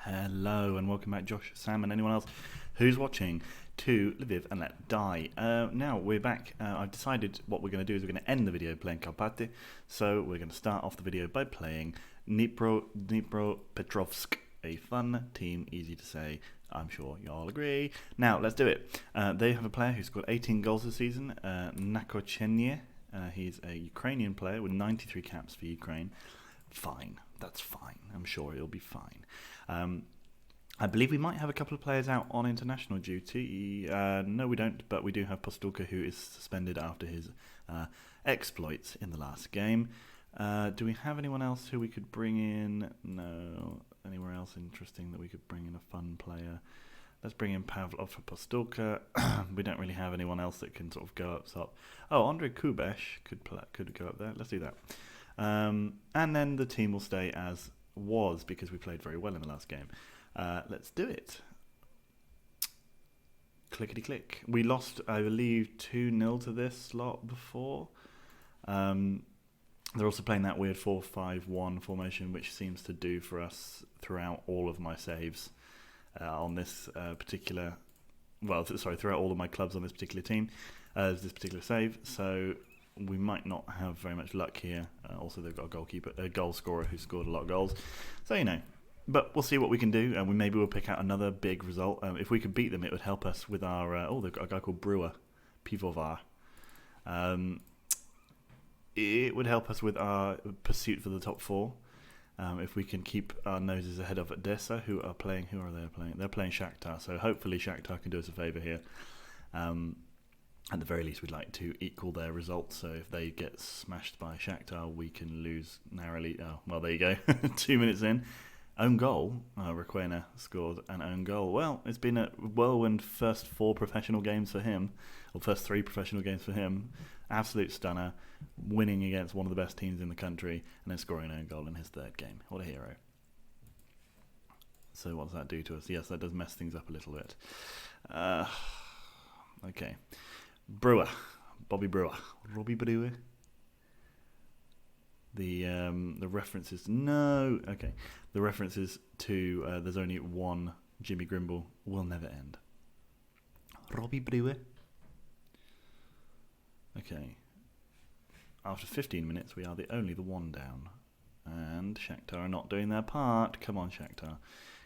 Hello and welcome back, Josh, Sam, and anyone else who's watching to Lviv and Let Die. Now we're back. I've decided what we're going to do is we're going to end the video playing Karpaty. So we're going to start off the video by playing Dnipropetrovsk, a fun team, easy to say. I'm sure you all agree. Now let's do it. They have a player who's scored 18 goals this season, Nakochenye. He's a Ukrainian player with 93 caps for Ukraine. Fine, that's fine. I'm sure he'll be fine. I believe we might have a couple of players out on international duty. No, we don't, but we do have Postulka, who is suspended after his exploits in the last game. Do we have anyone else who we could bring in? No. Anywhere else interesting that we could bring in a fun player? Let's bring in Pavlov for Postulka. We don't really have anyone else that can sort of go up top. Oh, Andrei Kubesh could go up there. Let's do that. And then the team will stay as was because we played very well in the last game. Let's do it. Clickety click. We lost, I believe, 2-0 to this lot before. They're also playing that weird 4-5-1 formation, which seems to do for us throughout all of my saves on this particular. Well, sorry, throughout all of my clubs on this particular team, this particular save. So we might not have very much luck here. Also, they've got a goal scorer who scored a lot of goals. So, you know, but we'll see what we can do, and maybe we'll pick out another big result. If we could beat them, it would help us with our... they've got a guy called Brewer, Pivovar. It would help us with our pursuit for the top four. If we can keep our noses ahead of Odessa, who are they playing? They're playing Shakhtar, so hopefully Shakhtar can do us a favour here. At the very least, we'd like to equal their results. So if they get smashed by Shakhtar, we can lose narrowly. Oh, well, there you go. 2 minutes in. Own goal. Requena scored an own goal. Well, it's been a whirlwind first 4 professional games for him, or first 3 professional games for him. Absolute stunner. Winning against one of the best teams in the country, and then scoring an own goal in his 3rd game. What a hero. So what does that do to us? Yes, that does mess things up a little bit. Okay. Brewer, Robbie Brewer. The references no. Okay, the references to there's only one Jimmy Grimble will never end. Robbie Brewer. Okay. After 15 minutes, we are only the one down, and Shakhtar are not doing their part. Come on, Shakhtar.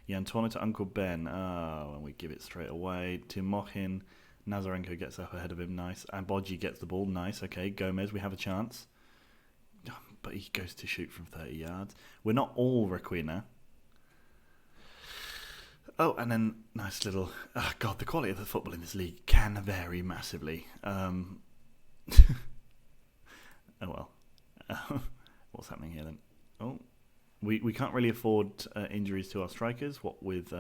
Yantuana to Uncle Ben. And we give it straight away. Timochin. Nazarenko gets up ahead of him, nice. And Bodji gets the ball, nice. Okay, Gomez, we have a chance. But he goes to shoot from 30 yards. We're not all Requena. Oh, and then nice little... Oh, God, the quality of the football in this league can vary massively. Oh, well. What's happening here, then? Oh, we can't really afford injuries to our strikers. What with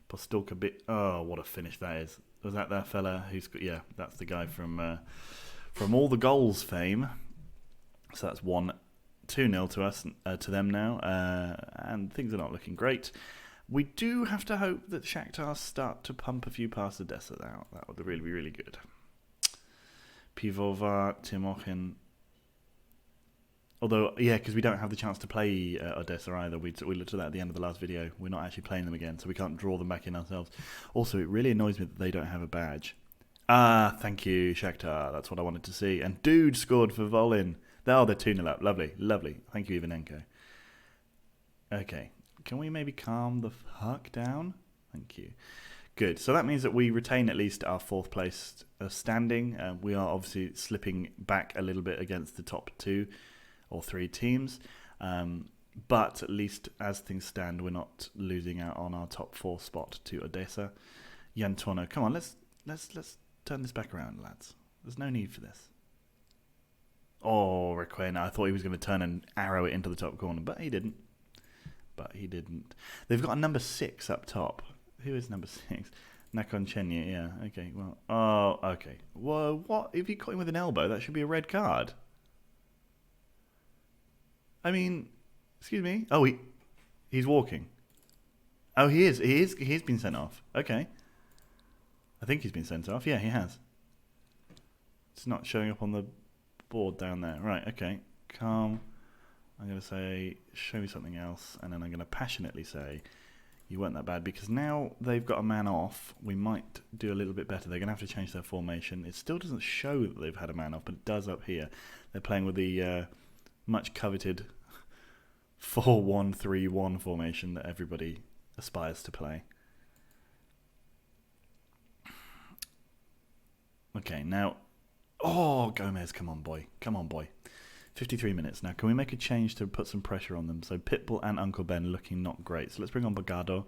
Postulka bit... Oh, what a finish that is. Was that fella who's... Yeah, that's the guy from all the goals fame. So that's 2-0 to us, to them now, and things are not looking great. We do have to hope that Shakhtar start to pump a few past Odessa now. That would really be really good. Pivovar, Timochin. Although, yeah, because we don't have the chance to play Odessa either. We looked at that at the end of the last video. We're not actually playing them again, so we can't draw them back in ourselves. Also, it really annoys me that they don't have a badge. Thank you, Shakhtar. That's what I wanted to see. And Dude scored for Volin. Oh, they're 2-0 up. Lovely, lovely. Thank you, Ivanenko. Okay. Can we maybe calm the fuck down? Thank you. Good. So that means that we retain at least our 4th place standing. We are obviously slipping back a little bit against the top 2 or 3 teams. But at least as things stand, we're not losing out on our top 4 spot to Odessa. Yantuana, come on, let's turn this back around, lads. There's no need for this. Oh, Requena. I thought he was going to turn and arrow it into the top corner, but he didn't. They've got a number 6 up top. Who is number 6? Nakochenye, yeah. Okay, well. Oh, okay. Whoa, what? If you caught him with an elbow, that should be a red card. I mean, excuse me. Oh, he's walking. Oh, he is. He's been sent off. Okay. I think he's been sent off. Yeah, he has. It's not showing up on the board down there. Right, okay. Calm. I'm going to say, show me something else. And then I'm going to passionately say, You weren't that bad, because now they've got a man off. We might do a little bit better. They're going to have to change their formation. It still doesn't show that they've had a man off, but it does up here. They're playing with the much coveted 4-1-3-1 formation that everybody aspires to play. Okay, now... Oh, Gomez, come on, boy. Come on, boy. 53 minutes. Now, can we make a change to put some pressure on them? So Pitbull and Uncle Ben looking not great. So let's bring on Bogado.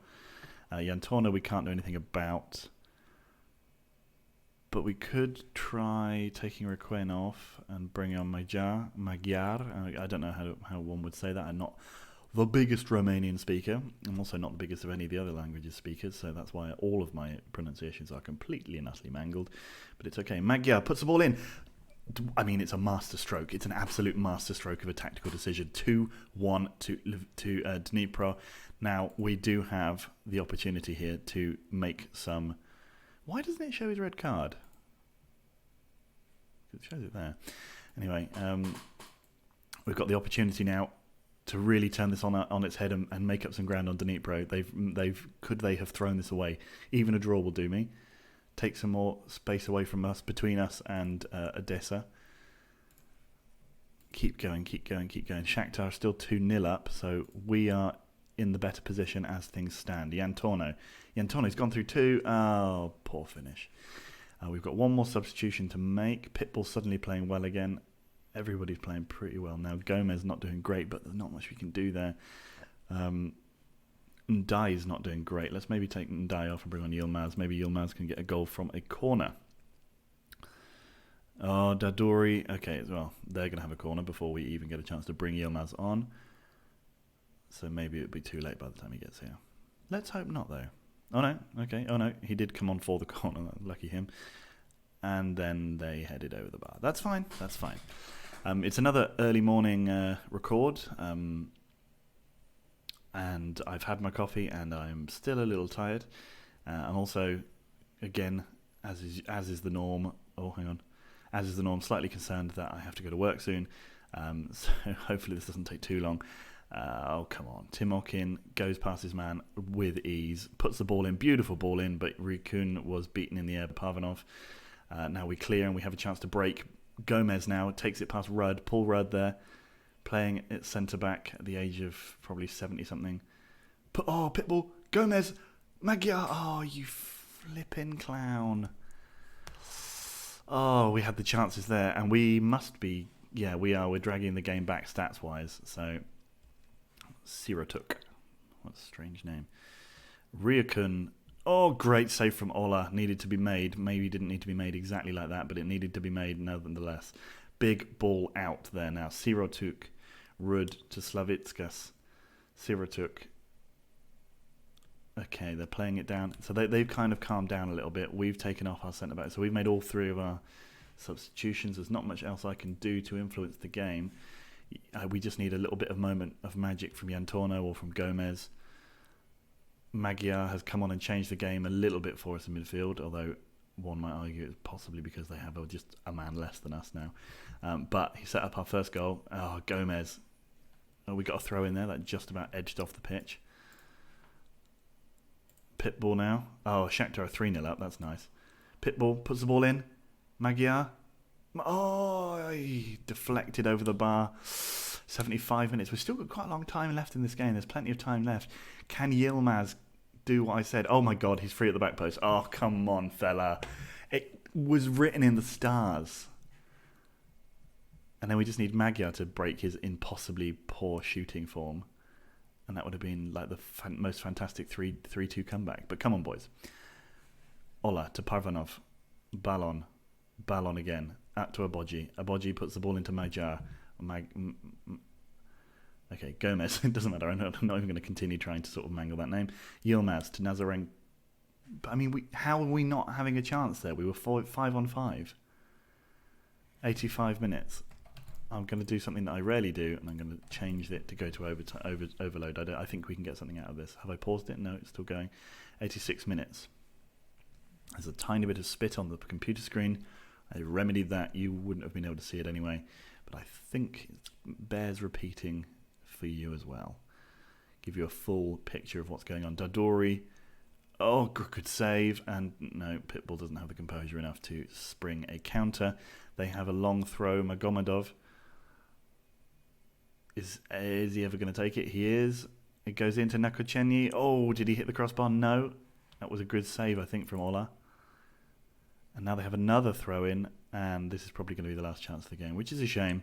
Yantorna we can't do anything about. But we could try taking Requien off and bring on Magyar. I don't know how one would say that. I'm not the biggest Romanian speaker. I'm also not the biggest of any of the other languages speakers, so that's why all of my pronunciations are completely and utterly mangled. But it's okay. Magyar puts the ball in. I mean, it's a masterstroke. It's an absolute masterstroke of a tactical decision. 2-1 to Dnipro. Now, we do have the opportunity here to make some... Why doesn't it show his red card? It shows it there. Anyway, we've got the opportunity now to really turn this on its head and make up some ground on Dnipro. Could they have thrown this away? Even a draw will do me. Take some more space away from us, between us and Odessa. Keep going. Shakhtar are still 2-0 up, so we are in the better position as things stand. Yantorno's gone through 2. Oh, poor finish. We've got one more substitution to make. Pitbull's suddenly playing well again. Everybody's playing pretty well now. Gomez not doing great, but there's not much we can do there. Ndai is not doing great. Let's maybe take Ndai off and bring on Yilmaz. Maybe Yilmaz can get a goal from a corner. Oh, Daduri. Okay, well, they're going to have a corner before we even get a chance to bring Yilmaz on. So maybe it'll be too late by the time he gets here. Let's hope not, though. Oh, no. Okay. Oh, no. He did come on for the corner. Lucky him. And then they headed over the bar. That's fine. It's another early morning record. And I've had my coffee and I'm still a little tired. I'm also, again, as is the norm, slightly concerned that I have to go to work soon. So hopefully this doesn't take too long. Oh, come on. Timokin goes past his man with ease, puts the ball in, beautiful ball in, but Rikun was beaten in the air by Parvanov. Now we clear and we have a chance to break. Gomez now takes it past Rudd, Paul Rudd there, playing at centre-back at the age of probably 70-something. Pitbull, Gomez, Magyar. Oh, you flipping clown. Oh, we had the chances there, and we must be... Yeah, we are. We're dragging the game back stats-wise, so... Sirotuk. What a strange name. Ryakun. Oh, great save from Ola. Needed to be made. Maybe didn't need to be made exactly like that, but it needed to be made nonetheless. Big ball out there now. Sirotuk. Rud to Slavitskas. Sirotuk. Okay, they're playing it down. So they've kind of calmed down a little bit. We've taken off our centre-back. So we've made all 3 of our substitutions. There's not much else I can do to influence the game. We just need a little bit of moment of magic from Yantorno or from Gomez. Magyar has come on and changed the game a little bit for us in midfield, although one might argue it's possibly because they have just a man less than us now. But he set up our first goal. Oh, Gomez. Oh, we got a throw in there that just about edged off the pitch. Pitbull now. Oh, Shakhtar are 3-0 up. That's nice. Pitbull puts the ball in. Magyar. Oh, he deflected over the bar. 75 minutes. We've still got quite a long time left in this game. There's plenty of time left. Can Yilmaz do what I said? Oh my God, he's free at the back post. Oh, come on, fella. It was written in the stars. And then we just need Magyar to break his impossibly poor shooting form. And that would have been like the most fantastic 3-2 comeback. But come on, boys. Ola to Parvanov. Ballon again. Out to Aboji. Aboji puts the ball into Magyar. Okay, Gomez. It doesn't matter. I'm not even going to continue trying to sort of mangle that name. Yilmaz to Nazareng. I mean, how are we not having a chance there? We were 5 on 5. 85 minutes. I'm going to do something that I rarely do, and I'm going to change it to go to overload. I think we can get something out of this. Have I paused it? No, it's still going. 86 minutes. There's a tiny bit of spit on the computer screen. I remedied that. You wouldn't have been able to see it anyway. But I think it bears repeating for you as well. give you a full picture of what's going on. Dadori, good save, and no, Pitbull doesn't have the composure enough to spring a counter. They have a long throw. Magomedov, is he ever going to take it? He is. It goes into Nakochenyi. Oh, did he hit the crossbar? No. That was a good save, I think, from Ola. And now they have another throw in, and this is probably going to be the last chance of the game, which is a shame.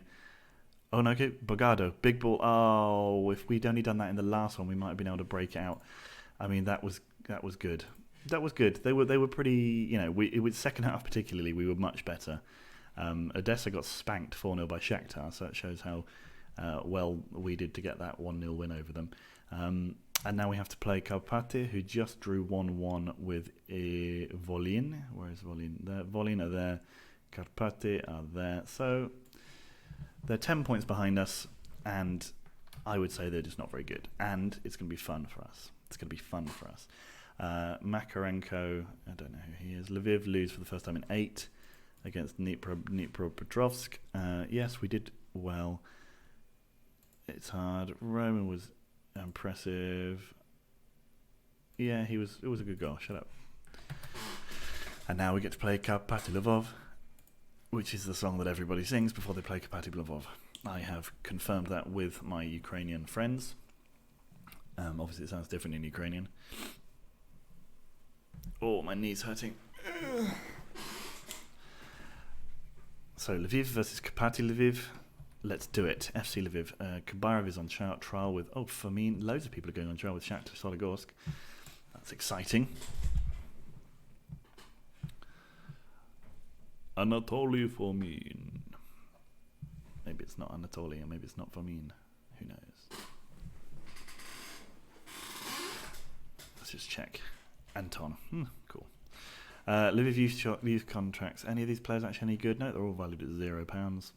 Oh no, okay, Bogado, big ball. Oh, if we'd only done that in the last one, we might have been able to break it out. I mean, that was good. That was good. They were pretty, it was second half particularly, we were much better. Odessa got spanked 4-0 by Shakhtar, so that shows how well we did to get that 1-0 win over them. And now we have to play Karpaty, who just drew 1-1 with Volin. Where is Volin? There. Volin are there. Karpaty are there. So they're 10 points behind us, and I would say they're just not very good. And it's going to be fun for us. Makarenko, I don't know who he is. Lviv lose for the first time in 8 against Dnipropetrovsk. Yes, we did well. It's hard. Roman was impressive. Yeah, it was a good goal. Shut up. And now we get to play Karpaty Lvov, which is the song that everybody sings before they play Karpaty Lvov. I have confirmed that with my Ukrainian friends. Obviously it sounds different in Ukrainian. Oh, my knee's hurting. So Lviv versus Karpaty Lviv. Let's do it. FC Lviv. Kabarov is on trial with... Fomin. Loads of people are going on trial with Shakhtar Sologorsk. That's exciting. Anatoly Fomin. Maybe it's not Anatoly, or maybe it's not Fomin. Who knows? Let's just check. Anton. Cool. Lviv youth contracts. Any of these players actually any good? No, they're all valued at £0.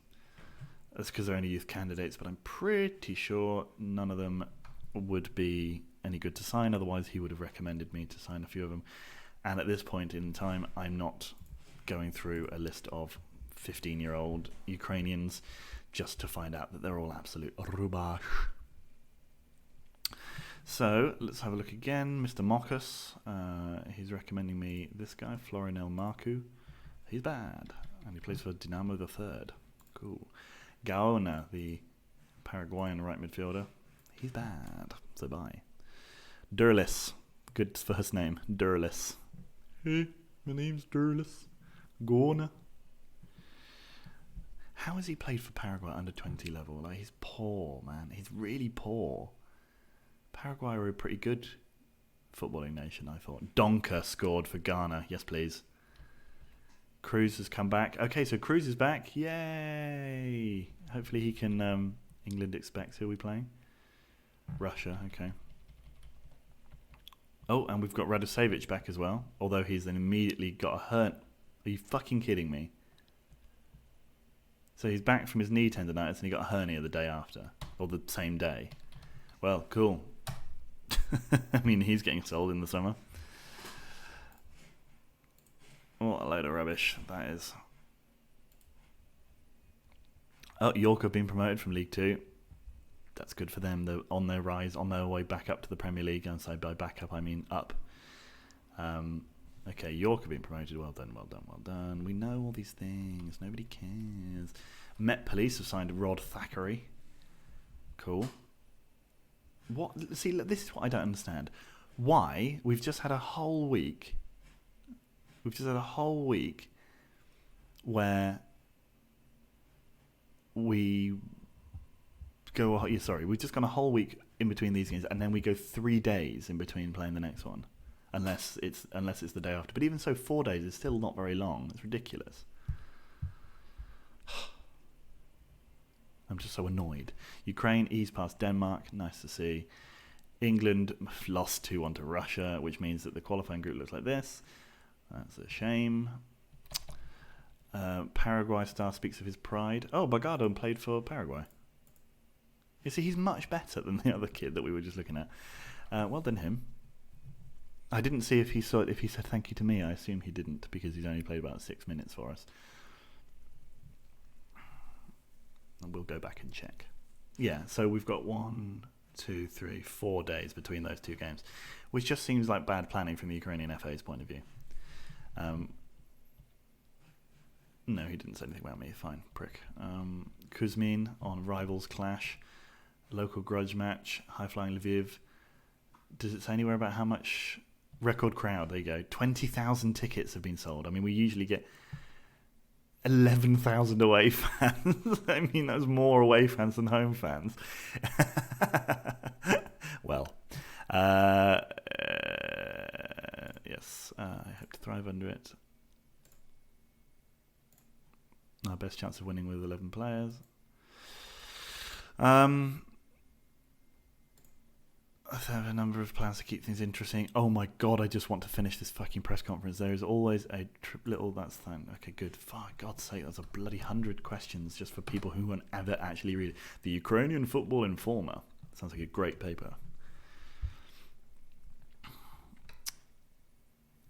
That's because they're only youth candidates, but I'm pretty sure none of them would be any good to sign. Otherwise, he would have recommended me to sign a few of them. And at this point in time, I'm not going through a list of 15-year-old Ukrainians just to find out that they're all absolute rubash. So, let's have a look again. Mr. Mokas, he's recommending me this guy, Florinel Marcu. He's bad, and he plays for Dinamo the Third. Cool. Gaona, the Paraguayan right midfielder. He's bad, so bye. Durlis, good first name, Durlis. Hey, my name's Durlis. Gaona. How has he played for Paraguay under 20 level? Like, he's poor, man. He's really poor. Paraguay are a pretty good footballing nation, I thought. Donker scored for Ghana. Yes, please. Cruz has come back. Okay, so Cruz is back. Yay! Hopefully he can... England expects. Who are we playing? Russia, okay. Oh, and we've got Radosevich back as well. Although he's then immediately got a hurt. Are you fucking kidding me? So he's back from his knee tendonitis and he got a hernia the day after. Or the same day. Well, cool. I mean, he's getting sold in the summer. What a load of rubbish that is. Oh, York have been promoted from League 2. That's good for them. They're on their rise, on their way back up to the Premier League. And so by back up, I mean up. Okay, York have been promoted. Well done, well done, well done. We know all these things. Nobody cares. Met Police have signed Rod Thackeray. Cool. What? See, look, this is what I don't understand. Why? We've just had a whole week. Where we go. We've just gone a whole week in between these games, and then we go 3 days in between playing the next one, unless it's the day after. But even so, 4 days is still not very long. It's ridiculous. I'm just so annoyed. Ukraine eased past Denmark. Nice to see. England lost 2-1 to Russia, which means that the qualifying group looks like this. That's a shame. Paraguay star speaks of his pride. Oh, Bagado played for Paraguay. You see, he's much better than the other kid that we were just looking at. Well done him. I didn't see if he said thank you to me. I assume he didn't because he's only played about 6 minutes for us. And we'll go back and check. Yeah, so we've got 1, 2, 3, 4 days between those two games, which just seems like bad planning from the Ukrainian FA's point of view. No, he didn't say anything about me. Fine, prick. Kuzmin on Rivals Clash, local grudge match, high-flying Lviv. Does it say anywhere about how much? Record crowd, there you go. 20,000 tickets have been sold. I mean, we usually get 11,000 away fans. I mean, that's more away fans than home fans. Well, yes, I hope to thrive under it. Our best chance of winning with 11 players. I have a number of plans to keep things interesting. Oh my god, I just want to finish this fucking press conference. There is always a little... That's fine. Okay, good. For God's sake, that's a bloody 100 questions just for people who won't ever actually read it. The Ukrainian Football Informer. Sounds like a great paper.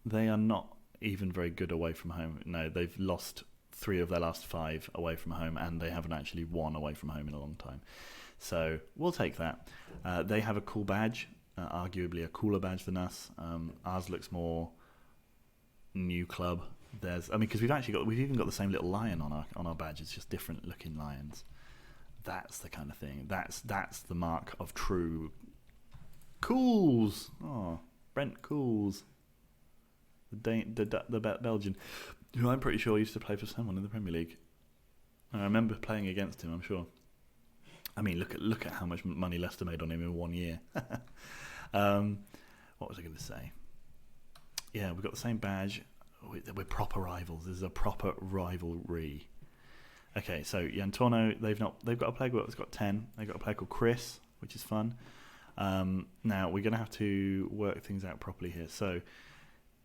They are not even very good away from home. No, they've lost 3 of their last 5 away from home, and they haven't actually won away from home in a long time. So we'll take that. They have a cool badge, arguably a cooler badge than us. Ours looks more new club. Because we've even got the same little lion on our badge. It's just different looking lions. That's the kind of thing. That's the mark of true Cools. Oh, Brent Cools, the Belgian, who I'm pretty sure used to play for someone in the Premier League. I remember playing against him. I'm sure. I mean, look at how much money Leicester made on him in 1 year. What was I going to say? Yeah, we've got the same badge. We're proper rivals. This is a proper rivalry. Okay, so Yantorno, they've got a player that's got 10. They've got a player called Chris, which is fun. Now we're going to have to work things out properly here. So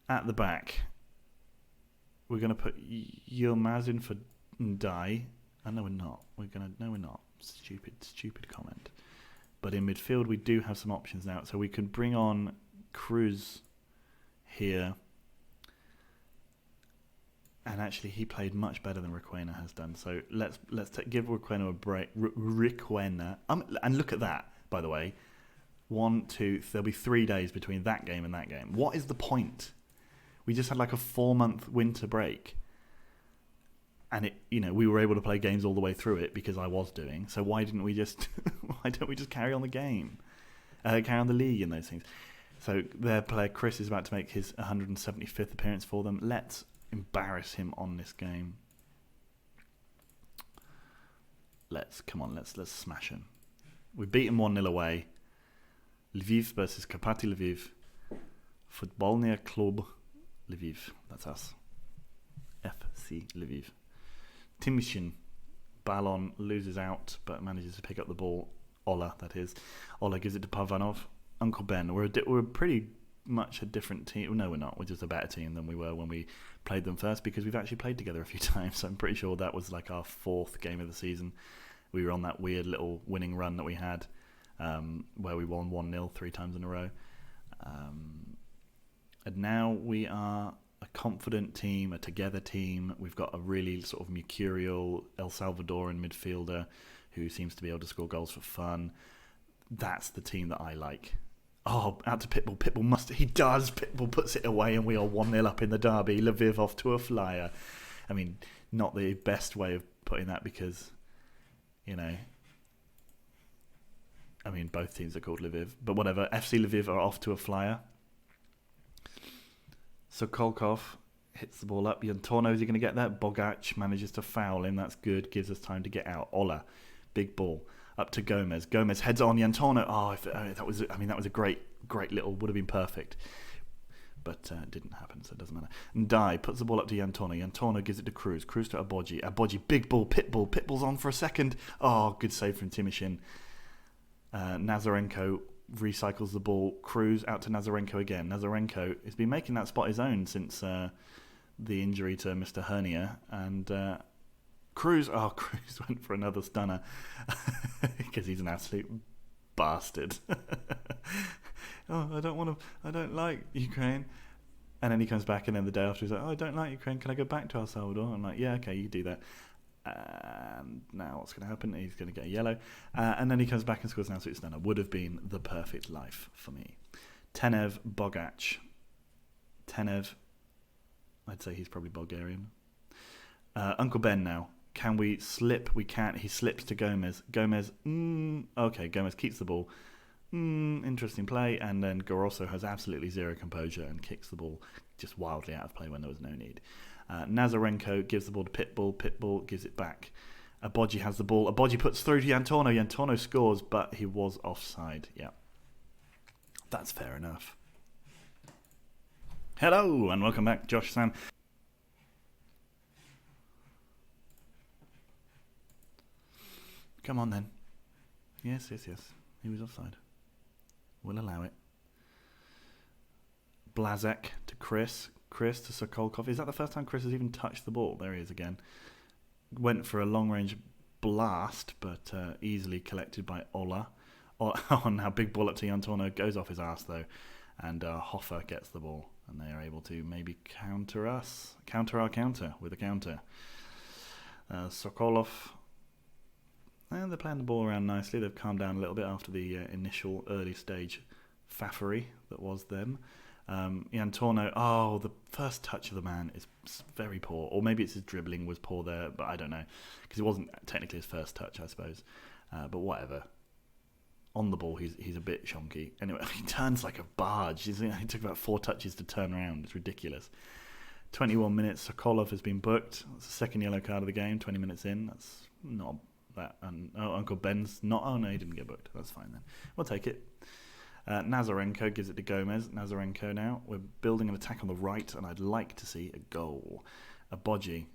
at the back, we're going to put Yilmazin for Ndai. No, we're not. No, we're not. Stupid comment. But in midfield, we do have some options now. So we can bring on Cruz here. And actually, he played much better than Requena has done. So let's give Requena a break. Requena. And look at that, by the way. 1, 2, there'll be 3 days between that game and that game. What is the point? We just had like a 4-month winter break. And we were able to play games all the way through it because I was doing. So why don't we just carry on the game, carry on the league and those things? So their player Chris is about to make his 175th appearance for them. Let's embarrass him on this game. Let's smash him. We beat him 1-0 away. Lviv versus Karpaty Lviv. Futbolny Klub Lviv. That's us. FC Lviv. Timishin, Ballon loses out but manages to pick up the ball. Ola, that is. Ola gives it to Pavanov. Uncle Ben. We're pretty much a different team. No, we're not. We're just a better team than we were when we played them first because we've actually played together a few times. So I'm pretty sure that was like our 4th game of the season. We were on that weird little winning run that we had where we won 1-0 3 times in a row. And now we are a confident team, a together team. We've got a really sort of mercurial El Salvadoran midfielder who seems to be able to score goals for fun. That's the team that I like. Oh, out to Pitbull. Pitbull he does. Pitbull puts it away and we are 1-0 up in the derby. Lviv off to a flyer. I mean, not the best way of putting that because, both teams are called Lviv. But whatever. FC Lviv are off to a flyer. Sokolkov hits the ball up. Yantorno, is he going to get that? Bogac manages to foul him. That's good. Gives us time to get out. Ola, big ball. Up to Gomez. Gomez heads on Yantorno. That was a great little, would have been perfect. But it didn't happen, so it doesn't matter. Ndai puts the ball up to Yantorno. Yantorno gives it to Cruz. Cruz to Aboji. Aboji, big ball, Pitbull. Pitbull's on for a second. Oh, good save from Timishin. Nazarenko recycles the ball. Cruz out to Nazarenko again. Nazarenko has been making that spot his own since the injury to Mr. Hernia. And Cruz went for another stunner because he's an absolute bastard. I don't like Ukraine. And then he comes back and then the day after he's like, I don't like Ukraine. Can I go back to El Salvador? I'm like, yeah, okay, you do that. And now what's going to happen? He's going to get a yellow. And then he comes back and scores an absolute stunner. Would have been the perfect life for me. Tenev Bogac. Tenev, I'd say he's probably Bulgarian. Uncle Ben now. Can we slip? We can't. He slips to Gomez. Gomez, okay, Gomez keeps the ball. Interesting play. And then Gorosso has absolutely zero composure and kicks the ball just wildly out of play when there was no need. Nazarenko gives the ball to Pitbull. Pitbull gives it back. Abodji has the ball. Abodji puts through to Yantorno. Yantorno scores, but he was offside. Yeah. That's fair enough. Hello, and welcome back, Josh Sam. Come on, then. Yes. He was offside. We'll allow it. Blazek to Chris. Chris to Sokolkov. Is that the first time Chris has even touched the ball? There he is again. Went for a long-range blast, but easily collected by Ola. Oh, now big ball up to Yantorno. Goes off his arse, though. And Hoffer gets the ball. And they are able to maybe counter us. Counter our counter with a counter. Sokolov. And they're playing the ball around nicely. They've calmed down a little bit after the initial early stage faffery that was them. Yantorno, the first touch of the man is very poor. Or maybe it's his dribbling was poor there, but I don't know. Because it wasn't technically his first touch, I suppose. But whatever. On the ball, he's a bit shonky. Anyway, he turns like a barge. He took about 4 touches to turn around. It's ridiculous. 21 minutes, Sokolov has been booked. That's the second yellow card of the game, 20 minutes in. That's not that. And Uncle Ben's not. Oh, no, he didn't get booked. That's fine then. We'll take it. Nazarenko gives it to Gomez. Nazarenko now. We're building an attack on the right, and I'd like to see a goal. Abodji.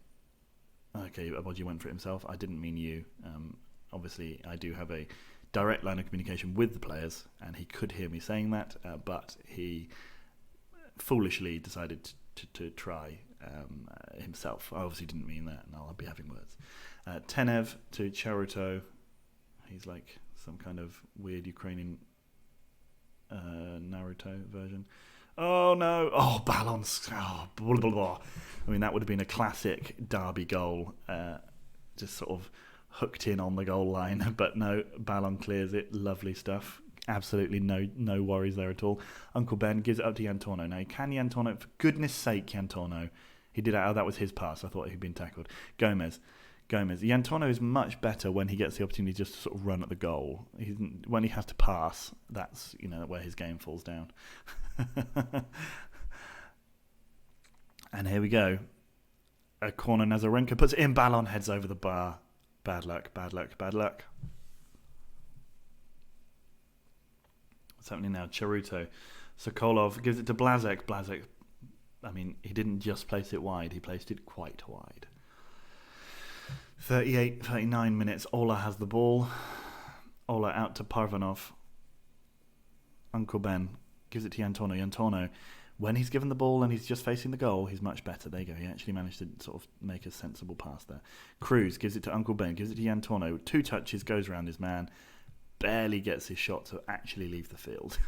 Okay, Abodji went for it himself. I didn't mean you. Obviously, I do have a direct line of communication with the players, and he could hear me saying that, but he foolishly decided to try himself. I obviously didn't mean that, and I'll be having words. Tenev to Charuto. He's like some kind of weird Ukrainian Naruto version. Oh no! Oh, Ballon's. Oh, blah, blah, blah. I mean, that would have been a classic derby goal. Just sort of hooked in on the goal line, but no, Ballon clears it. Lovely stuff. Absolutely no worries there at all. Uncle Ben gives it up to Yantorno. Now, can Yantorno, for goodness sake, Yantorno, he did it. Oh, that was his pass. I thought he'd been tackled. Gomez. Yantorno is much better when he gets the opportunity just to sort of run at the goal. When he has to pass, that's where his game falls down. And here we go. A corner, Nazarenko puts it in. Ballon heads over the bar. Bad luck. What's happening now? Charuto. Sokolov gives it to Blazek. Blazek, I mean, he didn't just place it wide. He placed it quite wide. 39 minutes. Ola has the ball. Ola out to Parvanov. Uncle Ben gives it to Yantorno. Yantorno, when he's given the ball and he's just facing the goal, he's much better. There you go. He actually managed to sort of make a sensible pass there. Cruz gives it to Uncle Ben. Gives it to Yantorno. 2 touches, goes around his man. Barely gets his shot to actually leave the field.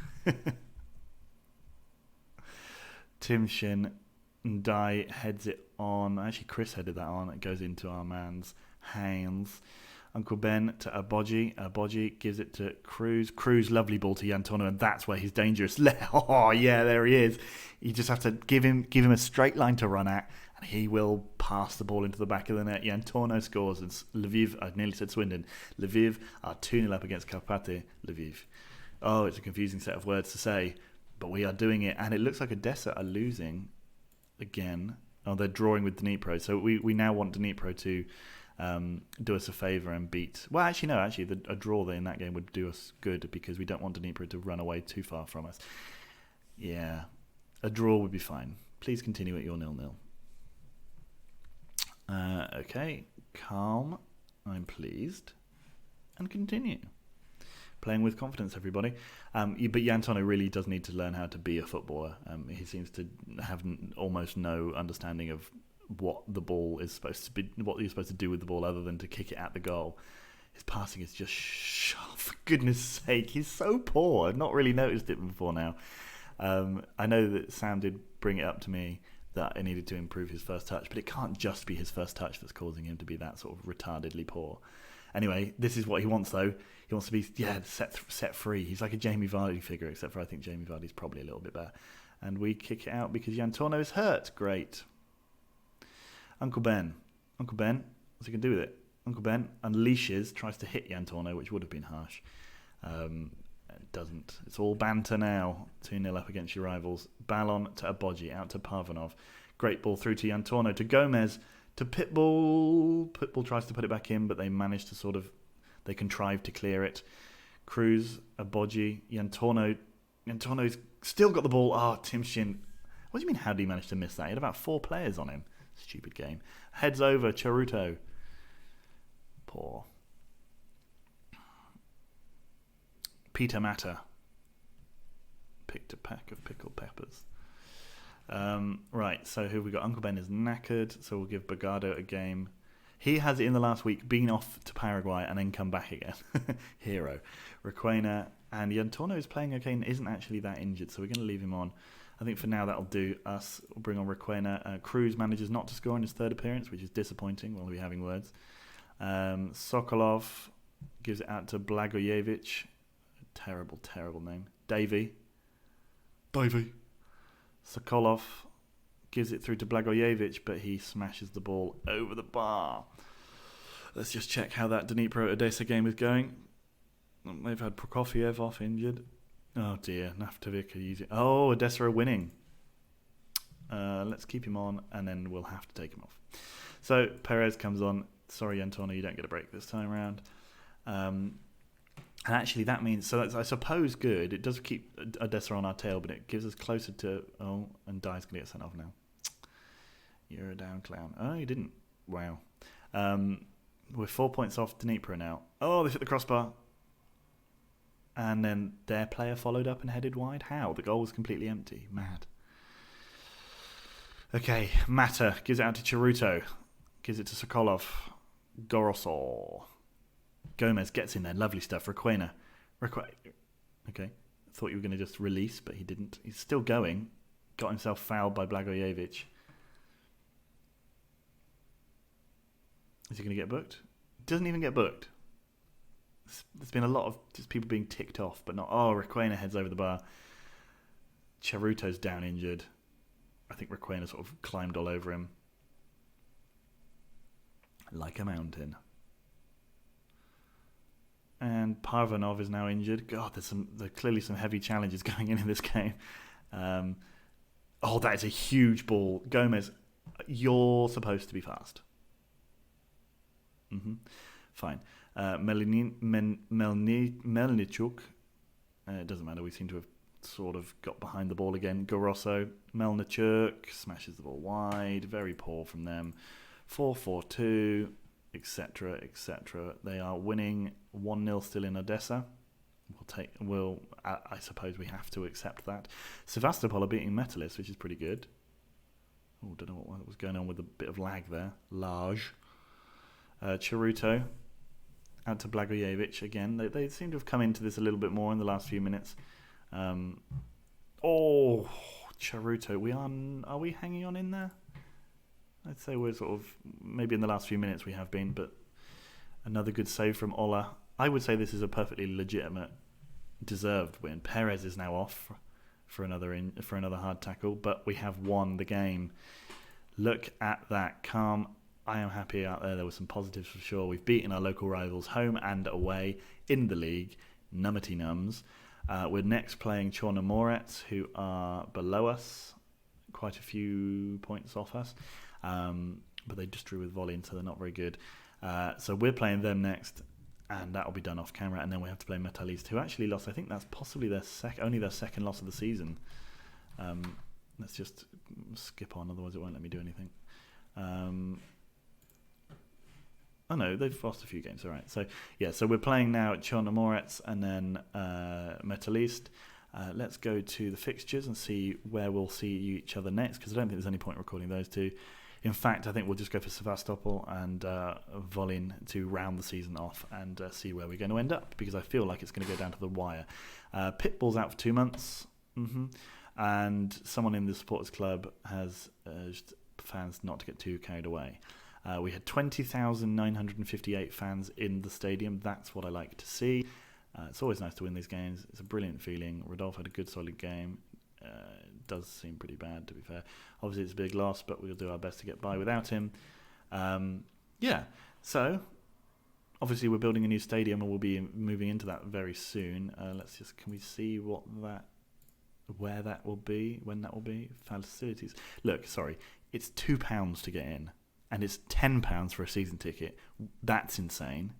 Tim Shin Dai heads it on. Actually, Chris headed that on. It goes into our man's hands. Uncle Ben to Abodji. Abodji gives it to Cruz. Cruz, lovely ball to Yantorno, and that's where he's dangerous. Oh, yeah, there he is. You just have to give him a straight line to run at, and he will pass the ball into the back of the net. Yantorno scores, and Lviv, I nearly said Swindon, Lviv are 2-0 up against Karpaty Lviv. Oh, it's a confusing set of words to say, but we are doing it, and it looks like Odessa are losing again. Oh, they're drawing with Dnipro, so we now want Dnipro to do us a favour and beat. Well, actually, no. Actually, a draw in that game would do us good because we don't want Dnipro to run away too far from us. Yeah, a draw would be fine. Please continue at your 0-0. Okay, calm. I'm pleased, and continue. Playing with confidence, everybody. But Yantorno really does need to learn how to be a footballer. He seems to have almost no understanding of what the ball is supposed to be, what you're supposed to do with the ball other than to kick it at the goal. His passing is just, for goodness sake, he's so poor. I've not really noticed it before now. I know that Sam did bring it up to me that it needed to improve his first touch, but it can't just be his first touch that's causing him to be that sort of retardedly poor. Anyway, this is what he wants, though. He wants to be set free. He's like a Jamie Vardy figure, except for I think Jamie Vardy's probably a little bit better. And we kick it out because Yantorno is hurt. Great. Uncle Ben, what's he going to do with it? Uncle Ben unleashes, tries to hit Yantorno, which would have been harsh. It doesn't. It's all banter now. 2-0 up against your rivals. Ballon to Abogi, out to Parvanov. Great ball through to Yantorno, to Gomez, to Pitbull. Pitbull tries to put it back in, but they manage to they contrive to clear it. Cruz, Abogi, Yantorno. Yantorno's still got the ball. Tim Shin. What do you mean, how did he manage to miss that? He had about 4 players on him. Stupid game. Heads over, Charuto. Poor. Peter Matter. Picked a pack of pickled peppers. Right, so who have we got? Uncle Ben is knackered, so we'll give Bogado a game. He has, in the last week, been off to Paraguay and then come back again. Hero. Requena, and Yantorno is playing okay and isn't actually that injured, so we're going to leave him on. I think for now that'll do us. We'll bring on Requena. Cruz manages not to score in his third appearance, which is disappointing. We'll be having words. Sokolov gives it out to Blagojevic. Terrible, terrible name. Davey. Sokolov gives it through to Blagojevic, but he smashes the ball over the bar. Let's just check how that Dnipro-Odessa game is going. They've had Prokofiev off injured. Oh dear, Naftovic are using... Oh, Odessa are winning. Let's keep him on, and then we'll have to take him off. So, Perez comes on. Sorry, Antonio, you don't get a break this time around. And actually, that means... So that's, I suppose, good. It does keep Odessa on our tail, but it gives us closer to... Oh, and Dye's going to get sent off now. You're a down clown. Oh, you didn't. Wow. We're 4 points off Dnipro now. Oh, they hit the crossbar. And then their player followed up and headed wide. How? The goal was completely empty. Mad. Okay, Mata gives it out to Charuto. Gives it to Sokolov. Gorosol. Gomez gets in there. Lovely stuff. Requena. Okay. Thought you were going to just release, but he didn't. He's still going. Got himself fouled by Blagojevic. Is he going to get booked? Doesn't even get booked. There's been a lot of just people being ticked off, but not... Oh, Requena heads over the bar. Charuto's down injured. I think Requena sort of climbed all over him. Like a mountain. And Parvanov is now injured. God, there's clearly some heavy challenges going in this game. That is a huge ball. Gomez, you're supposed to be fast. Fine. Melnichuk. It doesn't matter. We seem to have sort of got behind the ball again. Gorosso. Melnichuk smashes the ball wide. Very poor from them. 4-4-2, etc., etc. They are winning 1-0 still in Odessa. I suppose we have to accept that. Sevastopol are beating Metalist, which is pretty good. Oh, don't know what was going on with a bit of lag there. Large. Charuto. Out to Blagojevic again. They seem to have come into this a little bit more in the last few minutes. Charuto. Are we hanging on in there? I'd say we're sort of, maybe in the last few minutes we have been, but another good save from Ola. I would say this is a perfectly legitimate, deserved win. Perez is now off for another hard tackle, but we have won the game. Look at that. Calm. I am happy out there. There were some positives for sure. We've beaten our local rivals home and away in the league. Nummety nums. We're next playing Chornomorets, who are below us, quite a few points off us. But they just drew with Volin, so they're not very good. So we're playing them next, and that will be done off camera. And then we have to play Metalist, who actually lost. I think that's possibly only their second loss of the season. Let's just skip on, otherwise it won't let me do anything. Oh no, they've lost a few games. All right. So we're playing now at Chornomorets and then Metalist. Let's go to the fixtures and see where we'll see each other next, because I don't think there's any point recording those two. In fact, I think we'll just go for Sevastopol and Volin to round the season off and see where we're going to end up, because I feel like it's going to go down to the wire. Pitbull's out for 2 months. and someone in the supporters club has urged fans not to get too carried away. We had 20,958 fans in the stadium. That's what I like to see. It's always nice to win these games. It's a brilliant feeling. Rodolphe had a good, solid game. It does seem pretty bad, to be fair. Obviously, it's a big loss, but we'll do our best to get by without him. So obviously we're building a new stadium, and we'll be moving into that very soon. Can we see where that will be, when that will be? Facilities. Look, sorry, it's £2 to get in, and it's £10 for a season ticket. That's insane.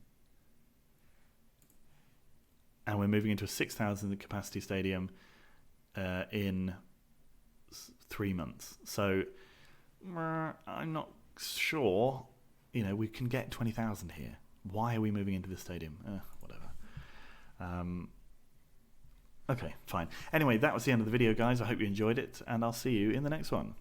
And we're moving into a 6,000 capacity stadium in 3 months. So I'm not sure. We can get 20,000 here. Why are we moving into this stadium? Whatever. Okay, fine. Anyway, that was the end of the video, guys. I hope you enjoyed it, and I'll see you in the next one.